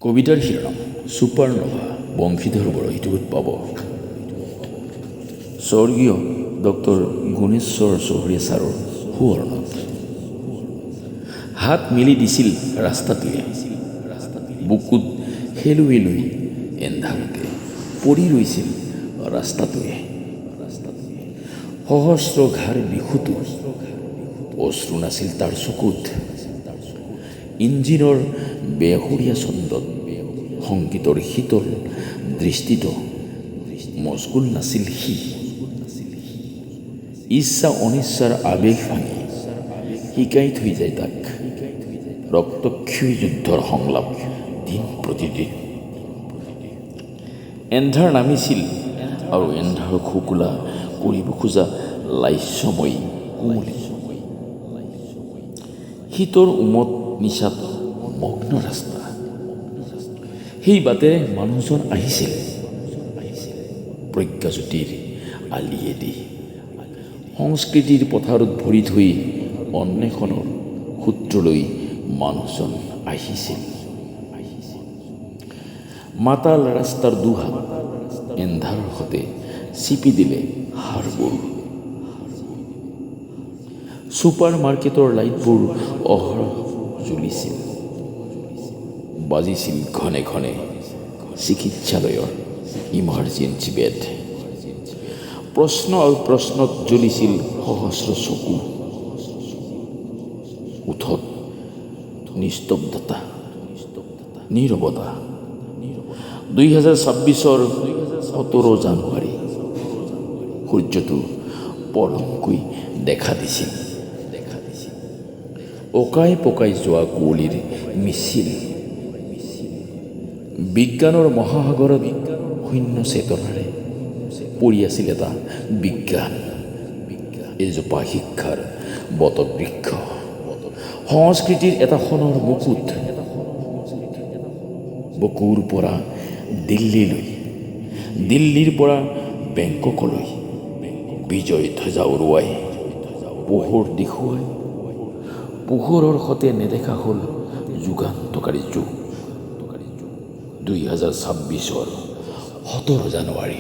কবিতাৰ শিৰোনাম ছুপাৰনোভা বংশীধৰ বৰহিতুত পাব। স্বৰ্গীয় ডক্টৰ গুণেশ্বৰ চৌধুৰী ছাৰৰ সুৱৰ্ণত হাত মেলি দিছিল ৰাস্তাটোৱে, বুকুত খেলুৱৈ লৈ এন্ধাৰতে পৰি ৰৈছিল ৰাস্তাটোৱে। সহস্ৰ ঘাৰ বিশুতো অশ্ৰু নাছিল তাৰ চকুত, ইঞ্জিনৰ বেসুৰীয়া ছন্দত সংগীতৰ শীতল দৃষ্টিত মচগুল নাছিল সি। ইচ্ছা অনিচ্ছাৰ আৱেগ ভাঙি শিকাই থৈ যায় তাক ৰক্তক্ষয়ী যুদ্ধৰ সংলাপ দিন প্ৰতিদিন। এন্ধাৰ নামিছিল আৰু এন্ধাৰ খোকোলা কৰিব খোজা লাস্যময়ী কুঁৱলী, শীতৰ উমত নিচাত মগ্ন ৰাস্তা। সেই বাটেৰে মানুহজন আহিছিল প্ৰজ্ঞাজ্যোতিৰ আলিয়েদি, সংস্কৃতিৰ পথাৰত ভৰি থৈ অন্বেষণৰ সূত্ৰলৈ মানুহজন আহিছিল। মাতাল ৰাস্তাৰ দুহাত এন্ধাৰৰ সতে চিপি দিলে হাড়বোৰ। ছুপাৰ মাৰ্কেটৰ লাইটবোৰ অহৰহ জ্বলিছিল, বাজিছিল ঘনে ঘনে চিকিৎসালয়ৰ ইমাৰ্জেঞ্চি বেড। প্ৰশ্ন আৰু প্ৰশ্নত জ্বলিছিল সহস্ৰ চকু, ওঠত নিস্তব্ধতা, নীৰৱতা। 2026 17 জানুৱাৰী সূৰ্যটো পলমকৈ দেখা দিছিল। অকাই পকাই যোৱা কুঁৱলীৰ মিছিল, বিজ্ঞানৰ মহাসাগৰত শূন্য চেতনাৰে পৰি আছিল এটা বিজ্ঞান, এজোপা শিক্ষাৰ বটবৃক্ষ, সংস্কৃতিৰ এটা সোণৰ মুকুট। বুকুৰ পৰা দিল্লীলৈ, দিল্লীৰ পৰা বেংককলৈ বিজয় ধ্বজা উৰুৱাই পোহৰ দেখুৱাই, পোহৰৰ সতে নেদেখা হ'ল যুগান্তকাৰী যুগ। 2026 17 জানুৱাৰী।